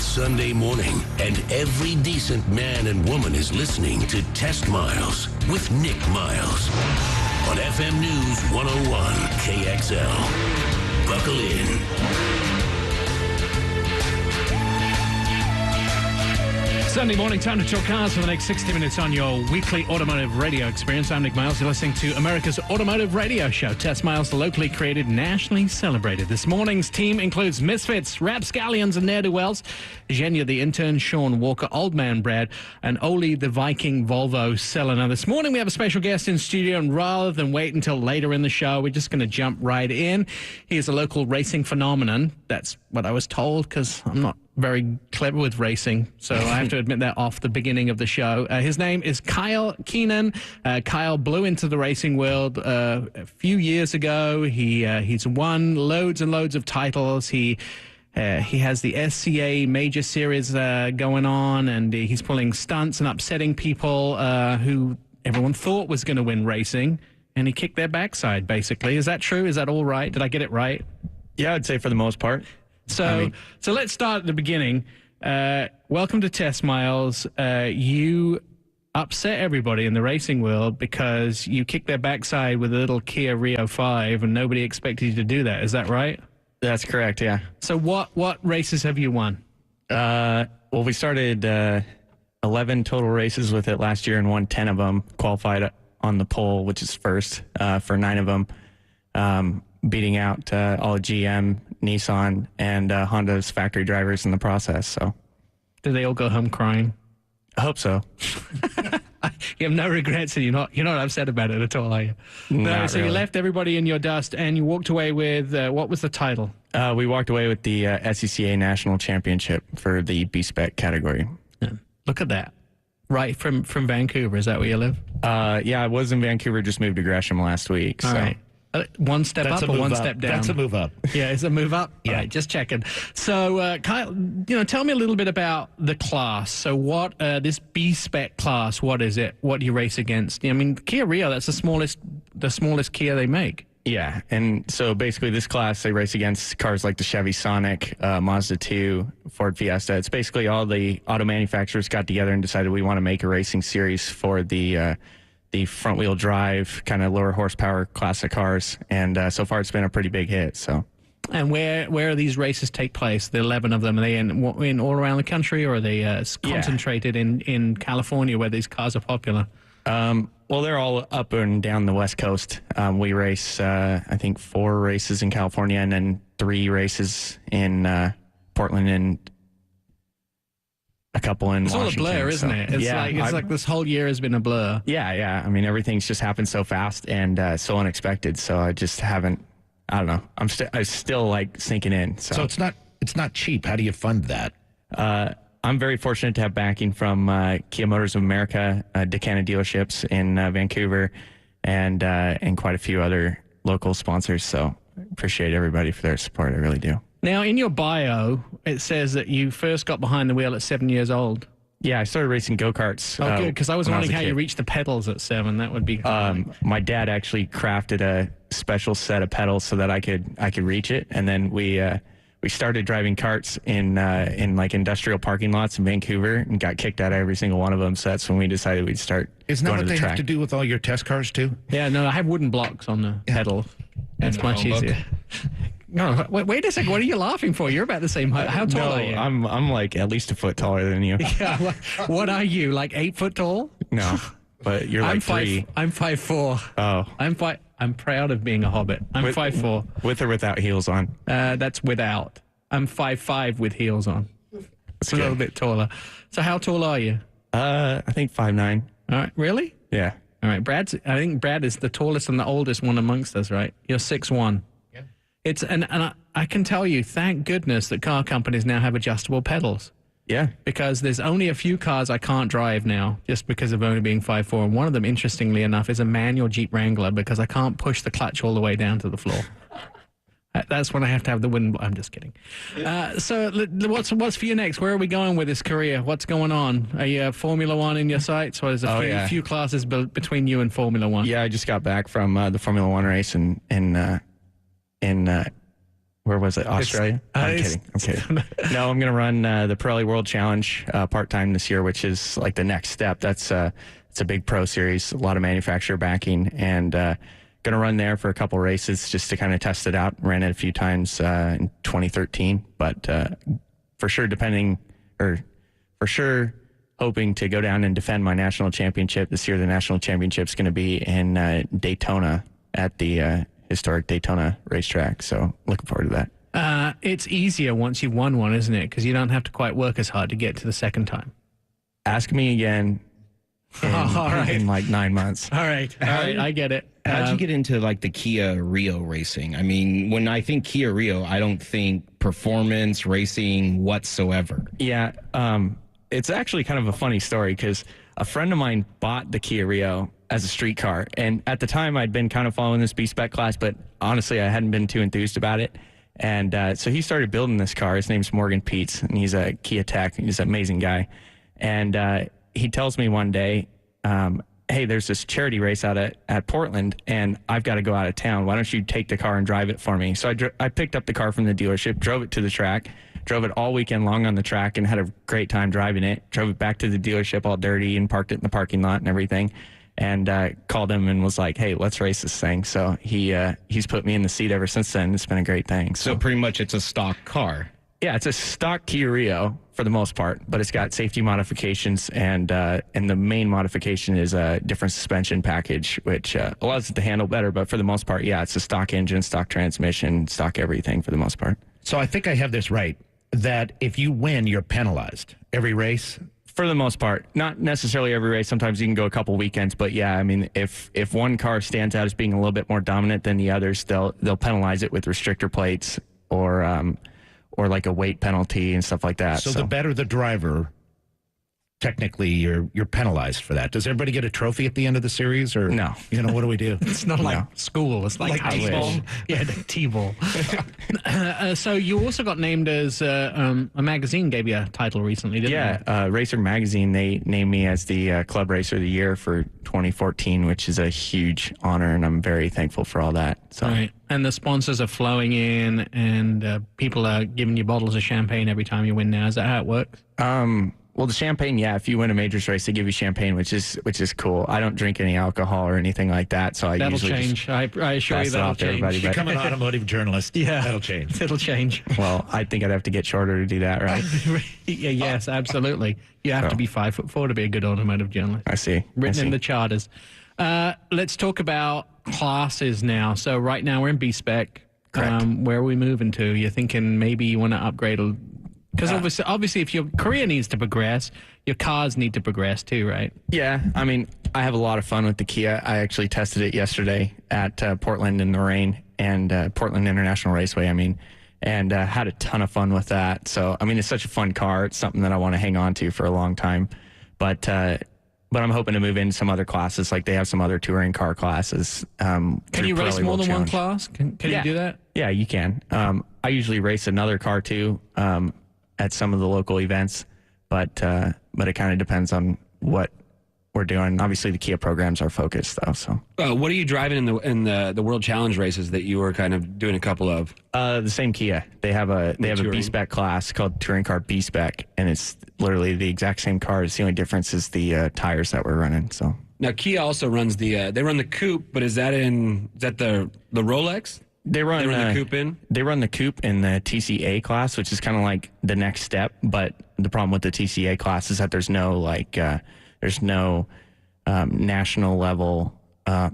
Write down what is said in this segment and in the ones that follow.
It's Sunday morning, and every decent man and woman is listening to Test Miles with Nick Miles on FM News 101 KXL. Buckle in. Sunday morning, time to talk cars for the next 60 minutes on your weekly automotive radio experience. I'm Nick Miles. You're listening to America's automotive radio show, Test Miles, locally created, nationally celebrated. This morning's team includes Misfits, Rapscallions, and Ne'er-Do-Wells, Genya the intern, Sean Walker, Old Man Brad, and Oli the Viking Volvo seller. Now, this morning we have a special guest in studio, and rather than wait until later in the show, we're just going to jump right in. He is a local racing phenomenon. That's what I was told, because I'm not very clever with racing, so I have to admit that off the beginning of the show. His name is Kyle Keenan. Kyle blew into the racing world a few years ago. He's won loads and loads of titles. He has the SCA Major Series going on, and he's pulling stunts and upsetting people who everyone thought was going to win racing, and he kicked their backside, basically. Is that true? Is that all right? Did I get it right? Yeah, I'd say for the most part. So let's start at the beginning. Welcome to Test Miles. You upset everybody in the racing world because you kicked their backside with a little Kia Rio 5, and nobody expected you to do that. Is that right? That's correct, yeah. So what races have you won? Well, we started 11 total races with it last year and won 10 of them, qualified on the pole, which is first for 9 of them, beating out all GM, Nissan, and Honda's factory drivers in the process. So, did they all go home crying? I hope so. You have no regrets, and you're not upset about it at all, are you? No. So really. You left everybody in your dust, and you walked away with what was the title? We walked away with the SCCA National Championship for the B-Spec category. Yeah. Look at that. Right from Vancouver. Is that where you live? Yeah, I was in Vancouver. Just moved to Gresham last week. All right. One step up or one step down? That's a move up. Yeah, it's a move up? Yeah. All right, just checking. So, Kyle, tell me a little bit about the class. So what, this B-Spec class, what is it? What do you race against? I mean, Kia Rio, that's the smallest Kia they make. Yeah, and so basically this class, they race against cars like the Chevy Sonic, Mazda 2, Ford Fiesta. It's basically all the auto manufacturers got together and decided we want to make a racing series for the front-wheel drive, kind of lower horsepower classic cars, and so far it's been a pretty big hit. So, and where are these races take place? The 11 of them, are they in all around the country, or are they concentrated in California where these cars are popular? Well, they're all up and down the West Coast. We race, I think, 4 races in California, and then 3 races in Portland and a couple in Washington. It's all a blur, isn't it? It's like this whole year has been a blur. Yeah. I mean, everything's just happened so fast and so unexpected. So I just haven't. I don't know. I'm still like sinking in. So it's not cheap. How do you fund that? I'm very fortunate to have backing from Kia Motors of America, Decana dealerships in Vancouver, and quite a few other local sponsors. So appreciate everybody for their support. I really do. Now, in your bio, it says that you first got behind the wheel at 7 years old. Yeah, I started racing go-karts. Oh, good, because I was wondering how you reached the pedals at 7. That would be my dad actually crafted a special set of pedals so that I could reach it, and then we started driving carts in like industrial parking lots in Vancouver and got kicked out of every single one of them. So that's when we decided we'd start. Isn't that going what to the they track. have to do with all your test cars too? Yeah, no, I have wooden blocks on the pedal. That's much easier. No, wait a second. What are you laughing for? You're about the ssame height. How tall are you? I'm like at least a foot taller than you. Yeah. What are you? Like 8 foot tall? No, but you're like 3. I'm 5'4". Oh. I'm proud of being a hobbit. I'm 5'4". With or without heels on? That's without. I'm 5'5" with heels on. That's a little bit taller. So how tall are you? I think 5'9". All right. Really? Yeah. All right. I think Brad is the tallest and the oldest one amongst us, right? You're 6'1". It's and I can tell you, thank goodness that car companies now have adjustable pedals. Yeah. Because there's only a few cars I can't drive now just because of only being 5'4". And one of them, interestingly enough, is a manual Jeep Wrangler because I can't push the clutch all the way down to the floor. That's when I have to have the wooden... I'm just kidding. So what's for you next? Where are we going with this career? What's going on? Are you Formula One in your sights? Or there's a few classes between you and Formula One? Yeah, I just got back from the Formula One race in Where was it? Australia? I'm kidding. No, I'm going to run the Pirelli World Challenge part-time this year, which is like the next step. It's a big pro series, a lot of manufacturer backing, and going to run there for a couple races just to kind of test it out. Ran it a few times in 2013, but for sure hoping to go down and defend my national championship. This year, the national championship is going to be in Daytona at the historic Daytona racetrack. So looking forward to that. It's easier once you've won one, isn't it? Because you don't have to quite work as hard to get to the second time. Ask me again in like 9 months. All right. I get it. How'd you get into like the Kia Rio racing? I mean, when I think Kia Rio, I don't think performance racing whatsoever. Yeah. It's actually kind of a funny story because a friend of mine bought the Kia Rio as a street car. And at the time, I'd been kind of following this B-Spec class, but honestly, I hadn't been too enthused about it. And so he started building this car. His name's Morgan Peets, and he's a Kia tech. He's an amazing guy. And he tells me one day, hey, there's this charity race out at Portland, and I've got to go out of town. Why don't you take the car and drive it for me? So I picked up the car from the dealership, drove it to the track, drove it all weekend long on the track, and had a great time driving it. Drove it back to the dealership all dirty and parked it in the parking lot and everything. And called him and was like, hey, let's race this thing. So he's put me in the seat ever since then. It's been a great thing. So pretty much it's a stock car. Yeah, it's a stock Kia Rio for the most part, but it's got safety modifications, and the main modification is a different suspension package, which allows it to handle better. But for the most part, yeah, it's a stock engine, stock transmission, stock everything for the most part. So I think I have this right, that if you win, you're penalized every race? For the most part, not necessarily every race. Sometimes you can go a couple weekends, but yeah, I mean, if one car stands out as being a little bit more dominant than the others, they'll penalize it with restrictor plates or like a weight penalty and stuff like that. So the better the driver, technically you're penalized for that. Does everybody get a trophy at the end of the series, or no? What do we do? It's not like school. It's like T-ball. Yeah, the T-ball. So you also got named as a magazine gave you a title recently, didn't they? Yeah, Racer Magazine, they named me as the Club Racer of the Year for 2014, which is a huge honor, and I'm very thankful for all that. So. Right. And the sponsors are flowing in, and people are giving you bottles of champagne every time you win now. Is that how it works? Well, the champagne, yeah. If you win a majors race, they give you champagne, which is cool. I don't drink any alcohol or anything like that, so that'll usually change. I assure you that'll change. Become an automotive journalist. Yeah, that'll change. It'll change. Well, I think I'd have to get shorter to do that, right? Yeah, yes, absolutely. You have to be 5'4" to be a good automotive journalist. I see. Written in the charters. Let's talk about classes now. So right now we're in B-Spec. Correct. Where are we moving to? You're thinking maybe you want to upgrade a. Because obviously, if your career needs to progress, your cars need to progress too, right? Yeah, I mean, I have a lot of fun with the Kia. I actually tested it yesterday at Portland in the rain, and Portland International Raceway, and had a ton of fun with that. So, I mean, it's such a fun car. It's something that I want to hang on to for a long time. But I'm hoping to move into some other classes. Like they have some other touring car classes. Can you race more than one class? Can you do that? Yeah, you can. I usually race another car too. At some of the local events, but it kind of depends on what we're doing. Obviously, the Kia programs are focused, though. So, what are you driving in the World Challenge races that you were kind of doing a couple of? The same Kia. They have a B-Spec class called Touring Car B-Spec, and it's literally the exact same car. It's the only difference is the tires that we're running. So now Kia also runs they run the Coupe, but is that the Rolex? They run the Coupe in? They run the Coupe in the TCA class, which is kind of like the next step. But the problem with the TCA class is that there's no national level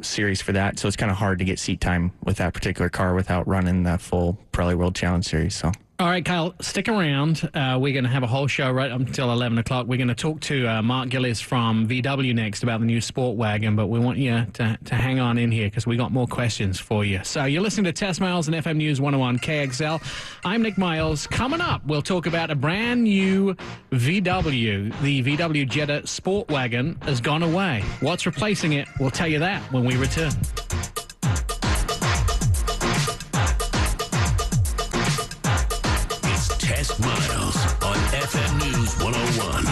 series for that. So it's kind of hard to get seat time with that particular car without running the full Pirelli World Challenge Series. So. All right, Kyle, stick around. We're going to have a whole show right up until 11 o'clock. We're going to talk to Mark Gillis from VW next about the new Sport Wagon, but we want you to hang on in here because we got more questions for you. So you're listening to Test Miles and FM News 101 KXL. I'm Nick Miles. Coming up, we'll talk about a brand new VW. The VW Jetta Sport Wagon has gone away. What's replacing it? We'll tell you that when we return. Test Miles on FM News 101.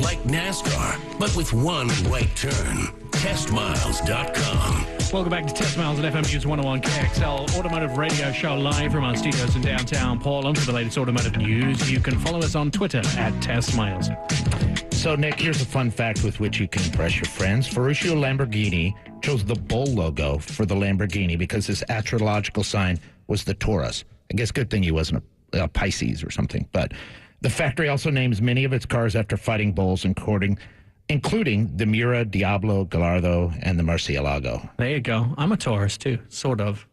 Like NASCAR, but with one right turn. TestMiles.com. Welcome back to Test Miles at FM News 101 KXL Automotive Radio Show live from our studios in downtown Portland. For the latest automotive news, you can follow us on Twitter at TestMiles. So, Nick, here's a fun fact with which you can impress your friends. Ferruccio Lamborghini chose the bull logo for the Lamborghini because his astrological sign was the Taurus. I guess good thing he wasn't a Pisces or something. But the factory also names many of its cars after fighting bulls, including the Mura, Diablo, Gallardo, and the Murcielago. There you go. I'm a Taurus, too, sort of.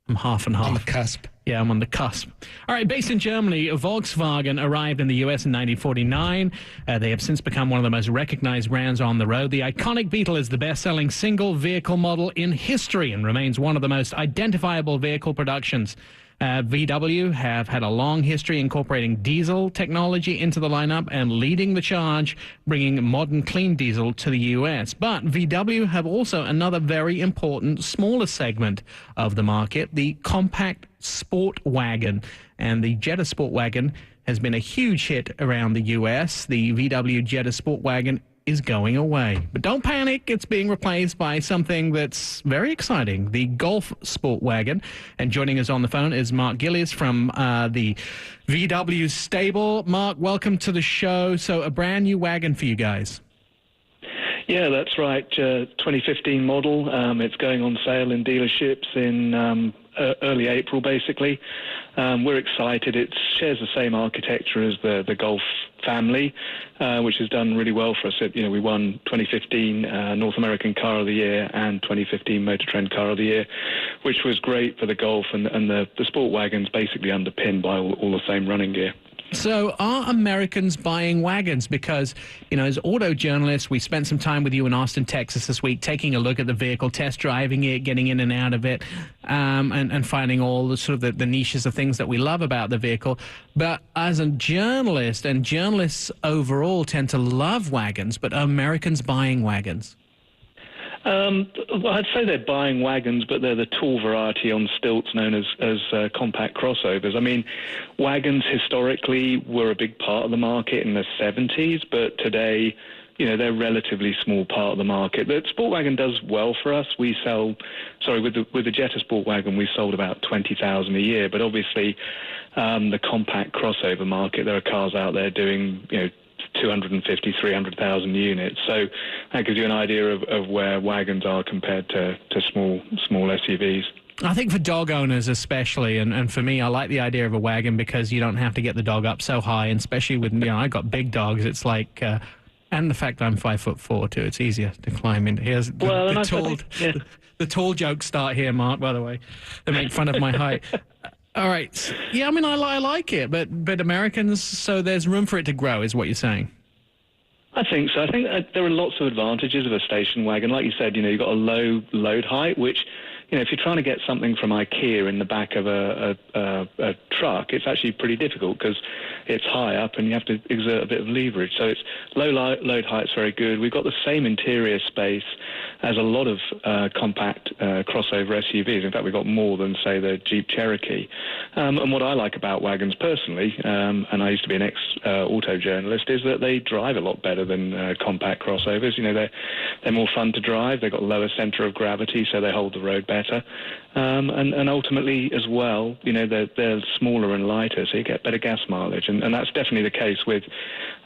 I'm half and half. On the cusp. Yeah, I'm on the cusp. All right, based in Germany, Volkswagen arrived in the U.S. in 1949. They have since become one of the most recognized brands on the road. The iconic Beetle is the best-selling single vehicle model in history and remains one of the most identifiable vehicle productions. VW have had a long history incorporating diesel technology into the lineup and leading the charge, bringing modern clean diesel to the U.S. But VW have also another very important smaller segment of the market, the compact sport wagon. And the Jetta Sport Wagon has been a huge hit around the U.S. The VW Jetta Sport Wagon is going away. But don't panic, it's being replaced by something that's very exciting, the Golf Sport Wagon. And joining us on the phone is Mark Gillies from the VW stable. Mark, welcome to the show. So a brand new wagon for you guys. Yeah, that's right. 2015 model. It's going on sale in dealerships in early April, basically. We're excited. It shares the same architecture as the Golf family, which has done really well for us. We won 2015 North American Car of the Year and 2015 Motor Trend Car of the Year, which was great for the Golf, and the sport wagon's basically underpinned by all the same running gear. So are Americans buying wagons? Because, as auto journalists, we spent some time with you in Austin, Texas this week, taking a look at the vehicle, test driving it, getting in and out of it, and finding all the sort of the niches of things that we love about the vehicle. But as a journalist, and journalists overall tend to love wagons, but are Americans buying wagons? Well, I'd say they're buying wagons, but they're the tall variety on stilts known as compact crossovers. I mean, wagons historically were a big part of the market in the 70s, but today, they're a relatively small part of the market. The sport wagon does well for us. With the Jetta Sport Wagon, we sold about 20,000 a year, but obviously the compact crossover market, there are cars out there doing, 250, 300,000 units. So that gives you an idea of where wagons are compared to small SUVs. I think for dog owners especially, and for me, I like the idea of a wagon because you don't have to get the dog up so high, and especially with, I got big dogs, it's like... and the fact I'm 5'4" too, it's easier to climb in. Here's the tall jokes start here, Mark, by the way. They make fun of my height. All right. Yeah, I mean, I like it, but Americans, so there's room for it to grow, is what you're saying. I think so. I think there are lots of advantages of a station wagon. Like you said, you've got a low load height, which, if you're trying to get something from IKEA in the back of a truck, it's actually pretty difficult because it's high up and you have to exert a bit of leverage. So it's low load height's very good. We've got the same interior space as a lot of compact crossover SUVs. In fact, we've got more than, say, the Jeep Cherokee. And what I like about wagons personally, and I used to be an ex-auto journalist, is that they drive a lot better than compact crossovers. They're more fun to drive. They've got lower center of gravity, so they hold the road better. And ultimately, as well, they're smaller and lighter, so you get better gas mileage. And that's definitely the case with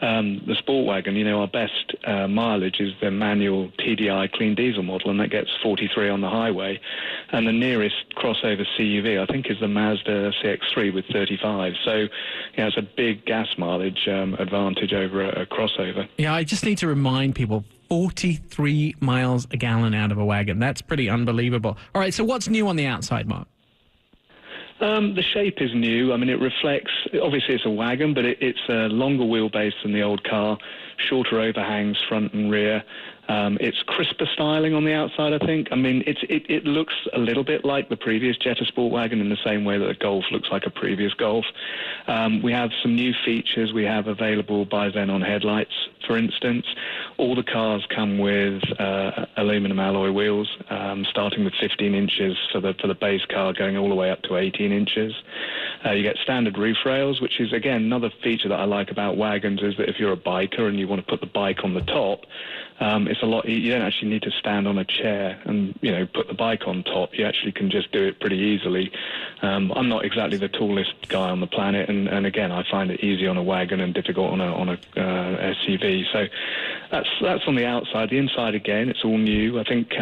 the sport wagon. Our best mileage is the manual TDI clean diesel model, and that gets 43 on the highway. And the nearest crossover CUV, I think, is the Mazda CX-3 with 35. So, it's a big gas mileage advantage over a crossover. Yeah, I just need to remind people, 43 miles a gallon out of a wagon. That's pretty unbelievable. All right, so what's new on the outside, Mark? The shape is new. I mean, it reflects, obviously it's a wagon, but it's a longer wheelbase than the old car, shorter overhangs front and rear. It's crisper styling on the outside, I think. I mean, it looks a little bit like the previous Jetta Sport Wagon in the same way that the Golf looks like a previous Golf. We have some new features we have available by Xenon headlights, for instance. All the cars come with aluminum alloy wheels, starting with 15 inches for the base car, going all the way up to 18 inches. You get standard roof rails, which is, again, another feature that I like about wagons, is that if you're a biker and you you want to put the bike on the top, it's a lot. You don't actually need to stand on a chair and put the bike on top. You actually can just do it pretty easily. I'm not exactly the tallest guy on the planet, and again, I find it easy on a wagon and difficult on a SUV. So that's on the outside. The inside, again, it's all new. I think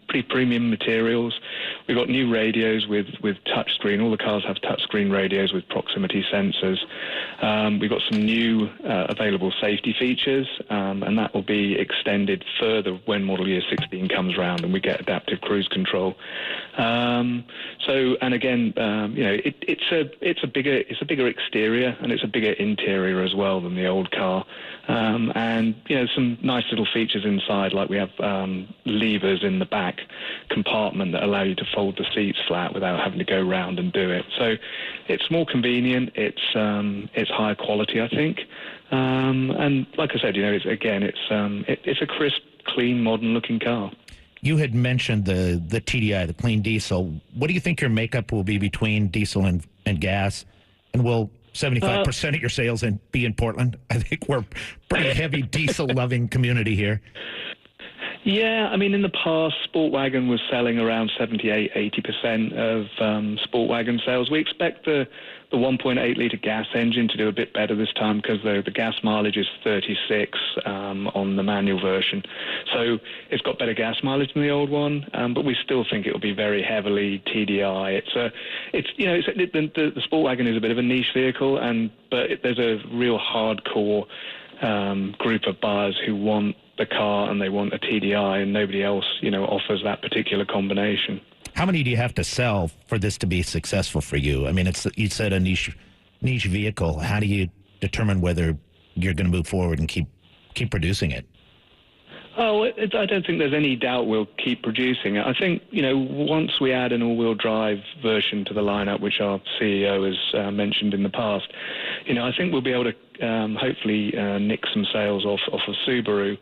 pretty premium materials. We've got new radios with touchscreen. All the cars have touchscreen radios with proximity sensors. We've got some new available safety features, and that will be extended further when model year 16 comes around and we get adaptive cruise control. And again, it's a bigger exterior and it's a bigger interior as well than the old car. And some nice little features inside, like we have levers in the back compartment that allow you to fold the seats flat without having to go round and do it. So it's more convenient. It's higher quality, I think. And like I said, it's a crisp, clean, modern-looking car. You had mentioned the TDI, the clean diesel. What do you think your makeup will be between diesel and gas? And will 75% of your sales be in Portland? I think we're a pretty heavy diesel-loving community here. Yeah, I mean, in the past, Sport Wagon was selling around 78-80% of Sport Wagon sales. We expect the 1.8-litre gas engine to do a bit better this time because the gas mileage is 36 on the manual version. So it's got better gas mileage than the old one, but we still think it will be very heavily TDI. The Sport Wagon is a bit of a niche vehicle, but there's a real hardcore group of buyers who want the car and they want a TDI, and nobody else, offers that particular combination. How many do you have to sell for this to be successful for you? I mean, you said a niche vehicle. How do you determine whether you're going to move forward and keep producing it? Oh, I don't think there's any doubt we'll keep producing it. I think, once we add an all-wheel drive version to the lineup, which our CEO has mentioned in the past, I think we'll be able to hopefully nick some sales off of Subaru.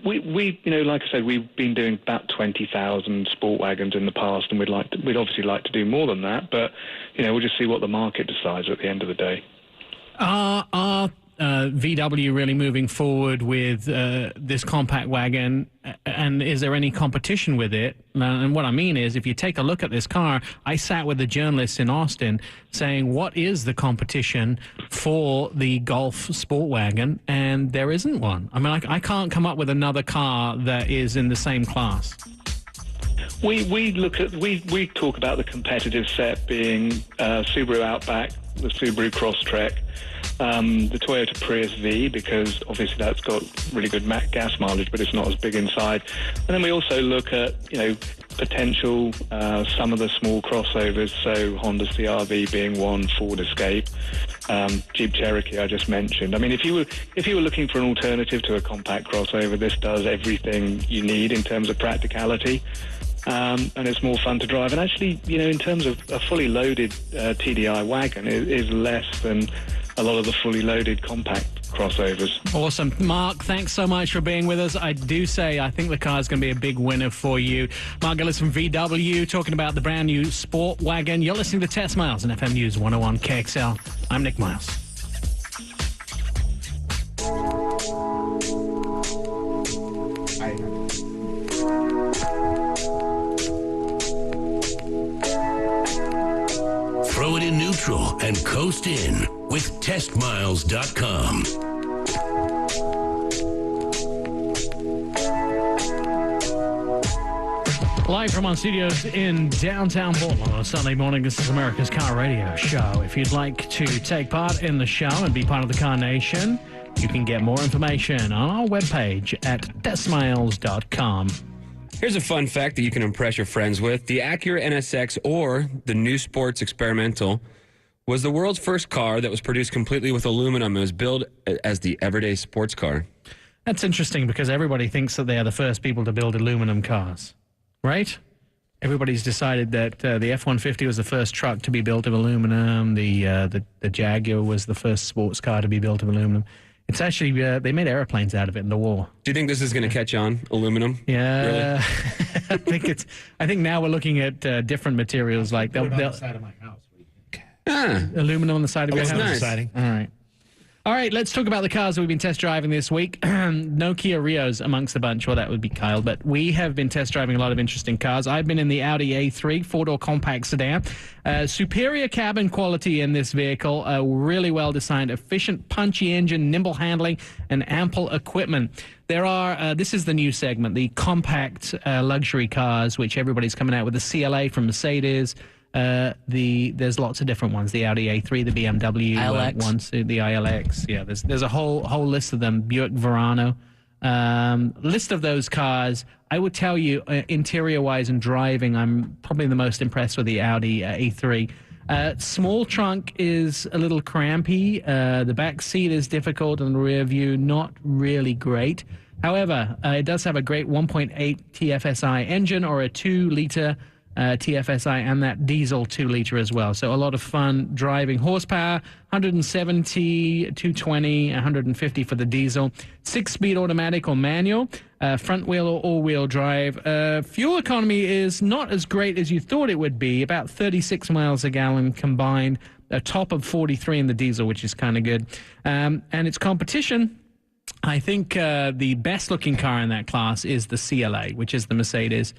We like I said, we've been doing about 20,000 Sport Wagons in the past, and we'd obviously like to do more than that, but, we'll just see what the market decides at the end of the day. VW really moving forward with this compact wagon, and is there any competition with it? And what I mean is, if you take a look at this car, I sat with a journalist in Austin saying, what is the competition for the Golf Sport Wagon? And there isn't one. I mean, I can't come up with another car that is in the same class. We talk about the competitive set being Subaru Outback, the Subaru Crosstrek, the Toyota Prius V, because obviously that's got really good gas mileage, but it's not as big inside. And then we also look at, potential, some of the small crossovers, so Honda CR-V being one, Ford Escape, Jeep Cherokee I just mentioned. I mean, if you were looking for an alternative to a compact crossover, this does everything you need in terms of practicality. And it's more fun to drive. And actually, in terms of a fully loaded TDI wagon, it is less than a lot of the fully loaded compact crossovers. Awesome. Mark, thanks so much for being with us. I do say I think the car is going to be a big winner for you. Mark Gillis from VW talking about the brand new Sport Wagon. You're listening to Test Miles on FM News 101 KXL. I'm Nick Miles. Throw it in neutral and coast in with TestMiles.com. Live from our studios in downtown Portland on a Sunday morning, this is America's Car Radio Show. If you'd like to take part in the show and be part of the Car Nation, you can get more information on our webpage at TestMiles.com. Here's a fun fact that you can impress your friends with. The Acura NSX, or the New Sports Experimental, was the world's first car that was produced completely with aluminum. It was billed as the everyday sports car. That's interesting because everybody thinks that they are the first people to build aluminum cars, right? Everybody's decided that the F-150 was the first truck to be built of aluminum. The Jaguar was the first sports car to be built of aluminum. It's actually, they made airplanes out of it in the war. Do you think this is going to catch on, aluminum? Yeah. Really? I think now we're looking at different materials like they'll on the side of my house. Aluminum on the side of your house? Nice. All right. All right, let's talk about the cars that we've been test driving this week. No Kia Rios amongst the bunch. Well, that would be Kyle, but we have been test driving a lot of interesting cars. I've been in the Audi A3 four-door compact sedan. Superior cabin quality in this vehicle, really well designed, efficient, punchy engine, nimble handling, and ample equipment. There are, this is the new segment, the compact luxury cars, which everybody's coming out with. The CLA from Mercedes. There's lots of different ones. The Audi A3, the BMW ILX. the ILX. Yeah, there's a whole list of them. Buick Verano. List of those cars. I would tell you, interior-wise and driving, I'm probably the most impressed with the Audi A3. Small trunk is a little crampy. The back seat is difficult, and the rear view not really great. However, it does have a great 1.8 TFSI engine or a 2-liter TFSI and that diesel 2-liter as well. So a lot of fun driving. Horsepower, 170, 220, 150 for the diesel. 6-speed automatic or manual. Front wheel or all-wheel drive. Fuel economy is not as great as you thought it would be. About 36 miles a gallon combined. A top of 43 in the diesel, which is kind of good. And its competition, I think the best-looking car in that class is the CLA, which is the Mercedes.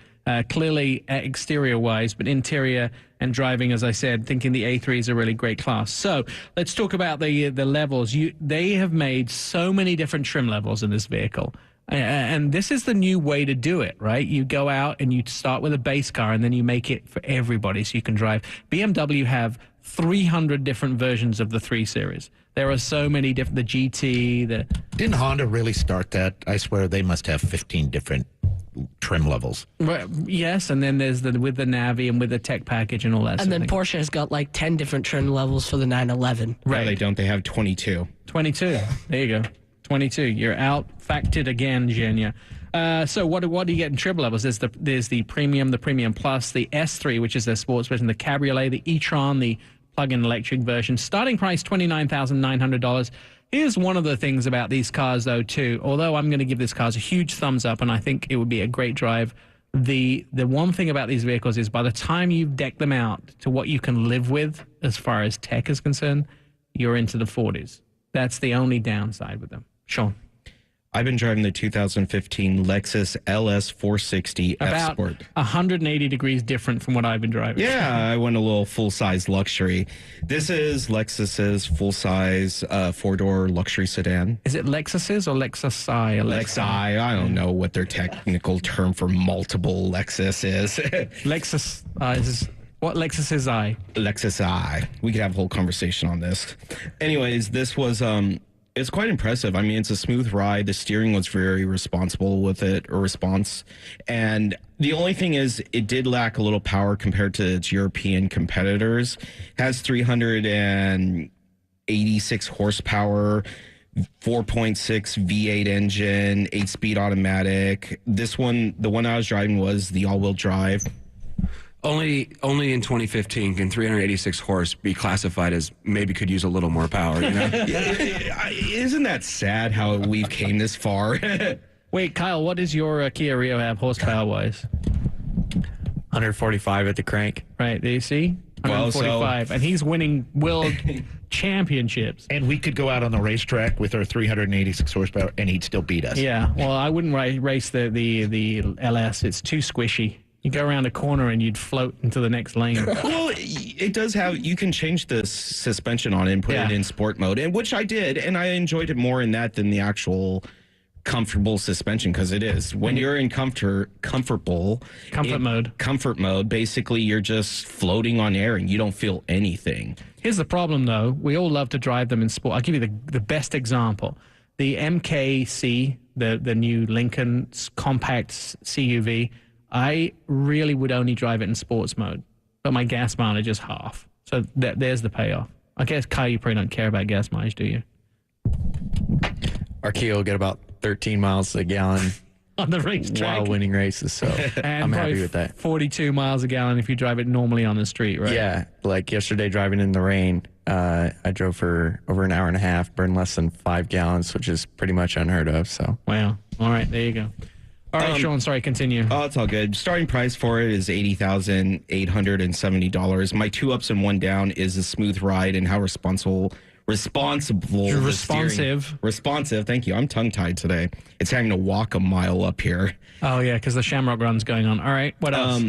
Clearly exterior-wise, but interior and driving, as I said, thinking the A3 is a really great class. So let's talk about the levels. They have made so many different trim levels in this vehicle. And this is the new way to do it, right? You go out and you start with a base car, and then you make it for everybody so you can drive. BMW have 300 different versions of the 3 Series. There are so many different, the GT, Didn't Honda really start that? I swear they must have 15 different trim levels. Right, yes, and then there's with the Navi and with the tech package and all that. And then Porsche has got like 10 different trim levels for the 911. Right. No, they don't. They have 22. 22. There you go. 22. You're out. Factored again, Genya. So what do you get in trim levels? There's the Premium, the Premium Plus, the S3, which is their sports version, the Cabriolet, the e-tron, the plug-in electric version. Starting price $29,900. Here's one of the things about these cars, though, too. Although I'm going to give this car a huge thumbs up, and I think it would be a great drive, the one thing about these vehicles is by the time you've decked them out to what you can live with as far as tech is concerned, you're into the 40s. That's the only downside with them. Sean? I've been driving the 2015 Lexus LS 460 F Sport. About 180 degrees different from what I've been driving. Yeah, I went a little full-size luxury. This is Lexus's full-size 4-door luxury sedan. Is it Lexus's or Lexus-I? Lexus-I. I don't know what their technical term for multiple Lexus is. Lexus. What Lexus is I? Lexus-I. We could have a whole conversation on this. Anyways, this was... It's quite impressive. I mean, it's a smooth ride. The steering was very responsible with it, or response. And the only thing is it did lack a little power compared to its European competitors. Has 386 horsepower, 4.6 V8 engine, 8-speed automatic. This one, the one I was driving was the all-wheel drive. Only in 2015 can 386 horse be classified as maybe could use a little more power, you know? Isn't that sad how we've came this far? Wait, Kyle, what does your Kia Rio have horsepower-wise? 145 at the crank. Right, there you see? 145, and he's winning world championships. And we could go out on the racetrack with our 386 horsepower, and he'd still beat us. Yeah, well, I wouldn't race the LS. It's too squishy. You go around a corner and you'd float into the next lane. Well, it does have, you can change the suspension on it and put it in sport mode, and which I did, and I enjoyed it more in that than the actual comfortable suspension, because it is. When you're in comfort mode, basically you're just floating on air and you don't feel anything. Here's the problem, though. We all love to drive them in sport. I'll give you the best example. The MKC, the new Lincoln compact CUV, I really would only drive it in sports mode, but my gas mileage is half. So there's the payoff. I guess, Kyle, you probably don't care about gas mileage, do you? Our Kia will get about 13 miles a gallon on the racetrack while winning races, so and I'm happy with that. 42 miles a gallon if you drive it normally on the street, right? Yeah, like yesterday driving in the rain, I drove for over an hour and a half, burned less than 5 gallons, which is pretty much unheard of. So wow. All right, there you go. All right, Sean, sorry, continue. Oh, it's all good. Starting price for it is $80,870. My 2 ups and 1 down is a smooth ride and how responsible responsible. Responsive. Thank you. I'm tongue-tied today. It's having to walk a mile up here. Oh, yeah, because the Shamrock Run's going on. All right, what else?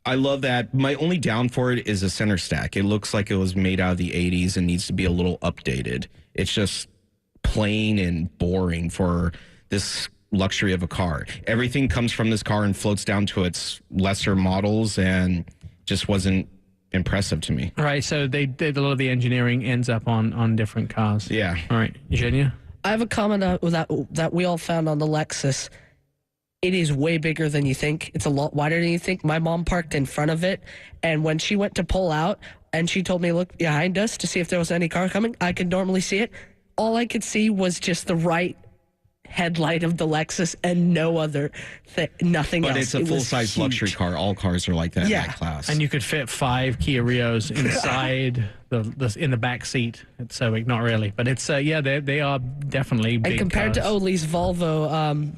I love that. My only down for it is a center stack. It looks like it was made out of the 80s and needs to be a little updated. It's just plain and boring for this luxury of a car. Everything comes from this car and floats down to its lesser models and just wasn't impressive to me. All right, so they did a lot of the engineering ends up on different cars. Yeah. All right, Eugenia? I have a comment that we all found on the Lexus. It is way bigger than you think. It's a lot wider than you think. My mom parked in front of it, and when she went to pull out, and she told me, look behind us to see if there was any car coming, I could normally see it. All I could see was just the right headlight of the Lexus and no other nothing else. But it's a full-size luxury car. All cars are like that in that class. And you could fit 5 Kia Rios inside in the back seat. So not really, but it's they are definitely big. And compared cars. to Oli's Volvo,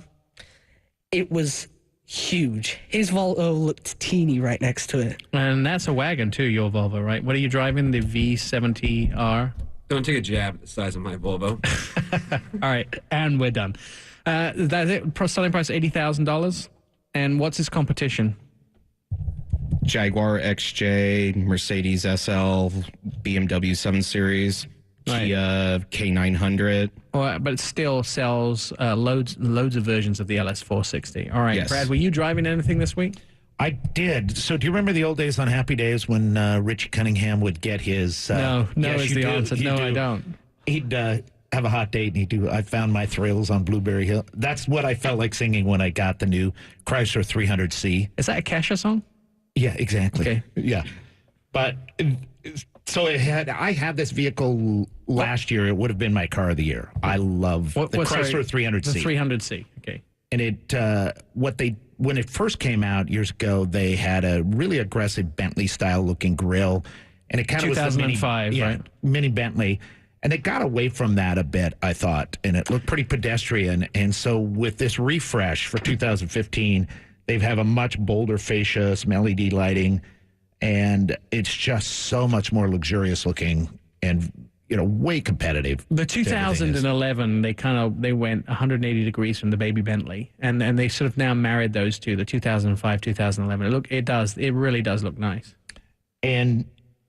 it was huge. His Volvo looked teeny right next to it. And that's a wagon too, your Volvo, right? What are you driving? The V70R? Don't take a jab at the size of my Volvo. All right, and we're done. That's it. Selling price $80,000. And what's his competition? Jaguar XJ, Mercedes SL, BMW 7 Series, Kia K900. But it still sells loads of versions of the LS460. All right, yes. Brad, were you driving anything this week? I did. So do you remember the old days on Happy Days when Richie Cunningham would get his... No yes, is the answer. No, I don't. He'd have a hot date and he'd do I Found My Thrills on Blueberry Hill. That's what I felt like singing when I got the new Chrysler 300C. Is that a Kesha song? Yeah, exactly. Okay. Yeah. But so I had this vehicle last year. It would have been my car of the year. I love the Chrysler 300C. The 300C. Okay. And when it first came out years ago, they had a really aggressive Bentley style looking grille, and it kind of was the 2005, right? Mini Bentley, and they got away from that a bit, I thought, and it looked pretty pedestrian. And so with this refresh for 2015, they have a much bolder fascia, some LED lighting, and it's just so much more luxurious looking and way competitive. The 2011, they went 180 degrees from the baby Bentley, and they sort of now married those two, the 2005, 2011. It really does look nice. And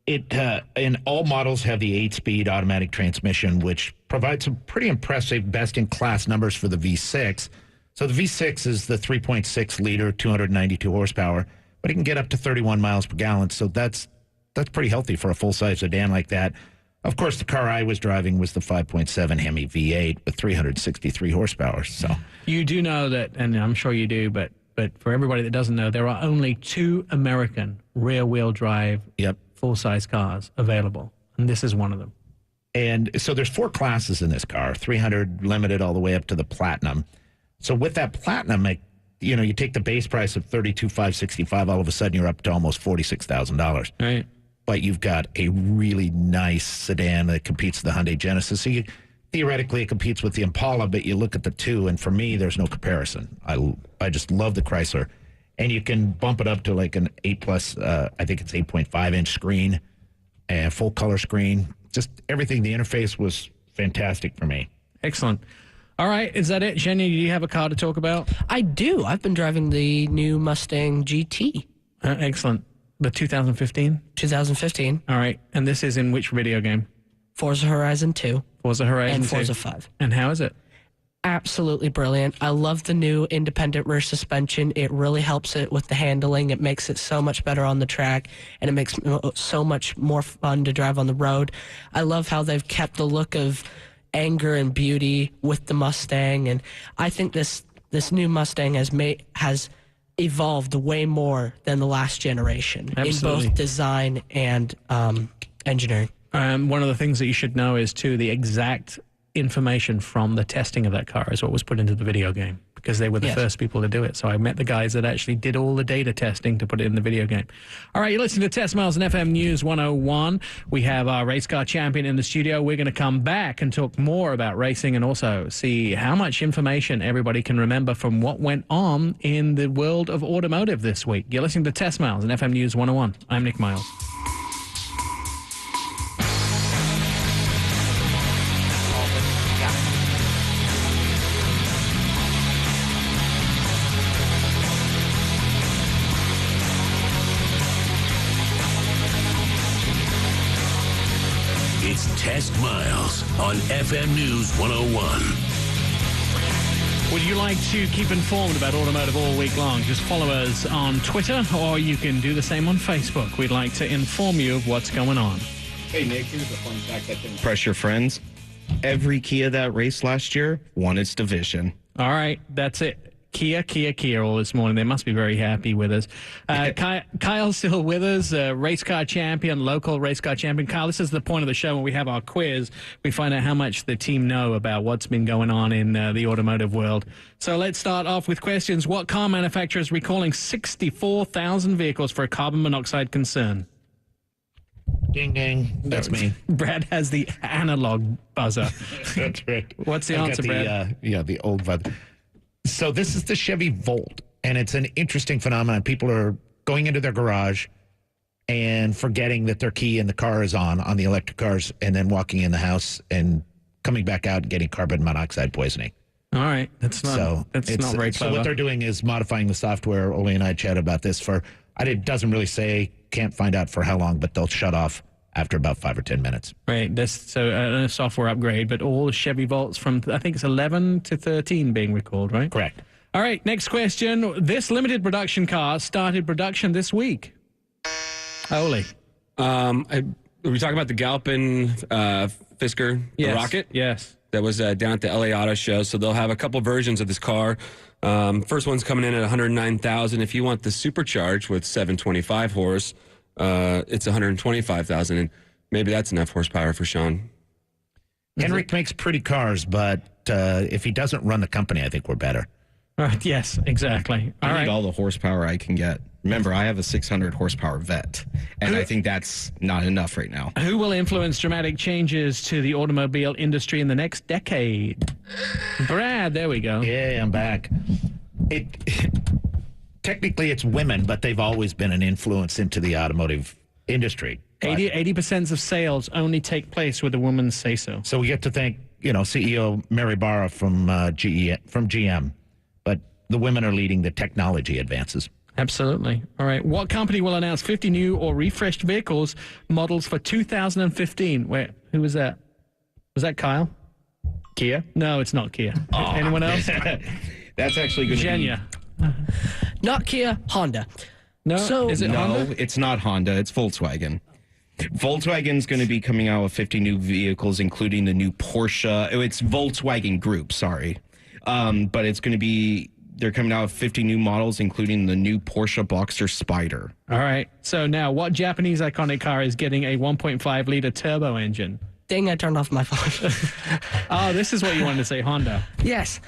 and all models have the 8-speed automatic transmission, which provides some pretty impressive best-in-class numbers for the V6. So the V6 is the 3.6-liter, 292 horsepower, but it can get up to 31 miles per gallon. So that's pretty healthy for a full-size sedan like that. Of course, the car I was driving was the 5.7 Hemi V8 with 363 horsepower. So you do know that, and I'm sure you do, but for everybody that doesn't know, there are only 2 American rear-wheel drive full-size cars available, and this is one of them. And so there's 4 classes in this car, 300 limited all the way up to the Platinum. So with that Platinum, you take the base price of $32,565, all of a sudden you're up to almost $46,000. Right. But you've got a really nice sedan that competes with the Hyundai Genesis. So theoretically, it competes with the Impala, but you look at the two, and for me, there's no comparison. I just love the Chrysler. And you can bump it up to like an 8+, I think it's 8.5-inch screen, and full color screen. Just everything. The interface was fantastic for me. Excellent. All right, is that it? Jenny, do you have a car to talk about? I do. I've been driving the new Mustang GT. Excellent. The 2015? 2015. All right, and this is in which video game? Forza Horizon 2. Forza Horizon and 2. Forza 5. And how is it? Absolutely brilliant. I love the new independent rear suspension. It really helps it with the handling. It makes it so much better on the track, and it makes it so much more fun to drive on the road. I love how they've kept the look of anger and beauty with the Mustang, and I think this new Mustang has evolved way more than the last generation. Absolutely. In both design and engineering. One of the things that you should know is, too, the exact information from the testing of that car is what was put into the video game, because they were the first people to do it. So I met the guys that actually did all the data testing to put it in the video game. All right, you're listening to Test Miles and FM News 101. We have our race car champion in the studio. We're going to come back and talk more about racing and also see how much information everybody can remember from what went on in the world of automotive this week. You're listening to Test Miles and FM News 101. I'm Nick Miles. Test Miles on FM News 101. Would you like to keep informed about automotive all week long? Just follow us on Twitter, or you can do the same on Facebook. We'd like to inform you of what's going on. Hey, Nick, here's a fun fact that can impress your friends. Every Kia that raced last year won its division. All right, that's it. Kia all this morning. They must be very happy with us. Kyle's still with us, race car champion, local race car champion. Kyle, this is the point of the show when we have our quiz. We find out how much the team know about what's been going on in the automotive world. So let's start off with questions. What car manufacturer is recalling 64,000 vehicles for a carbon monoxide concern? Ding, ding. That's me. Brad has the analog buzzer. That's right. What's the answer, Brad? The old buzzer. So this is the Chevy Volt, and it's an interesting phenomenon. People are going into their garage and forgetting that their key in the car is on the electric cars, and then walking in the house and coming back out and getting carbon monoxide poisoning. All right. That's not very clever. So what they're doing is modifying the software. Ole and I chatted about this it doesn't really say, can't find out for how long, but they'll shut off after about 5 or 10 minutes. Right. That's a software upgrade, but all the Chevy Volts from, I think it's 11 to 13 being recalled, right? Correct. All right. Next question. This limited production car started production this week. Ole. Are we talking about the Galpin Fisker the rocket? Yes. That was down at the LA Auto Show. So they'll have a couple versions of this car. First one's coming in at $109,000. If you want the supercharged with 725 horse, it's $125,000, and maybe that's enough horsepower for Sean. Henrik makes pretty cars, but if he doesn't run the company, I think we're better. Yes, exactly. I need all the horsepower I can get. Remember, I have a 600 horsepower Vet, and I think that's not enough right now. Who will influence dramatic changes to the automobile industry in the next decade? Brad, there we go. Yeah, I'm back. Technically, it's women, but they've always been an influence into the automotive industry. 80% of sales only take place with a woman's say-so. So we get to thank, CEO Mary Barra from GM, but the women are leading the technology advances. Absolutely. All right. What company will announce 50 new or refreshed vehicles models for 2015? Wait, who was that? Was that Kyle? Kia? No, it's not Kia. Anyone else? That's actually going to be... Genya. Not Kia, Honda. No, is it No, Honda? it's not Honda. It's Volkswagen. Volkswagen's going to be coming out with 50 new vehicles, including the new Porsche. It's Volkswagen Group, sorry. But it's going to be... They're coming out with 50 new models, including the new Porsche Boxster Spider. All right. So now, what Japanese iconic car is getting a 1.5-liter turbo engine? Dang, I turned off my phone. Oh, this is what you wanted to say, Honda. Yes.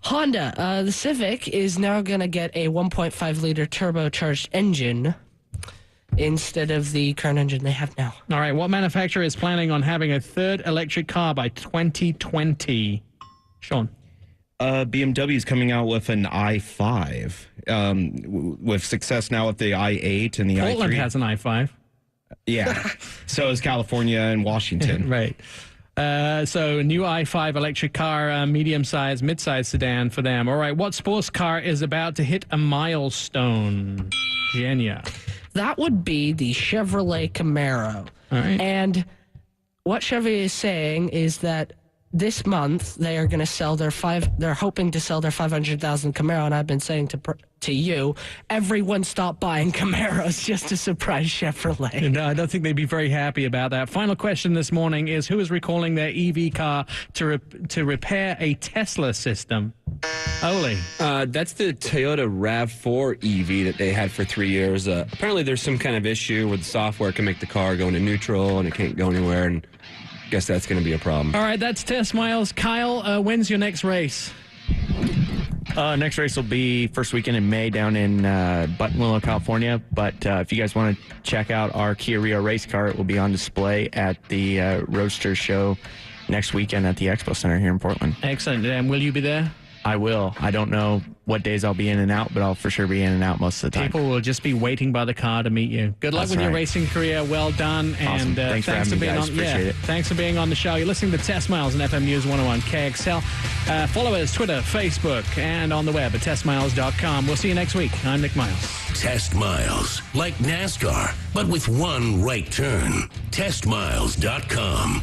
Honda, the Civic is now going to get a 1.5-liter turbocharged engine instead of the current engine they have now. All right. What manufacturer is planning on having a third electric car by 2020? Sean. BMW is coming out with an i5 with success now with the i8 and the i3. Portland has an i5. Yeah. So is California and Washington. Right. So new i5 electric car, medium-sized, mid-sized sedan for them. All right. What sports car is about to hit a milestone? Genya. That would be the Chevrolet Camaro. All right. And what Chevy is saying is that this month they are going to sell they're hoping to sell their 500,000 Camaro, and I've been saying to you, everyone stop buying Camaros just to surprise Chevrolet. No, I don't think they'd be very happy about that. Final question this morning is, who is recalling their EV car to repair a Tesla system? Ole. That's the Toyota RAV4 EV that they had for 3 years. Apparently there's some kind of issue with the software can make the car go into neutral and it can't go anywhere, and guess that's going to be a problem. All right, that's Test Miles. Kyle, when's your next race? Next race will be first weekend in May down in Buttonwillow, California. But if you guys want to check out our Kia Rio race car, it will be on display at the Roadster show next weekend at the Expo Center here in Portland. Excellent. And will you be there? I will. I don't know what days I'll be in and out, but I'll for sure be in and out most of the time. People will just be waiting by the car to meet you. Good luck with your racing career. Well done. Awesome. And thanks for having me, guys. Appreciate it. Thanks for being on the show. You're listening to Test Miles on FM News 101 KXL. Follow us, Twitter, Facebook, and on the web at testmiles.com. We'll see you next week. I'm Nick Miles. Test Miles, like NASCAR, but with one right turn. TestMiles.com.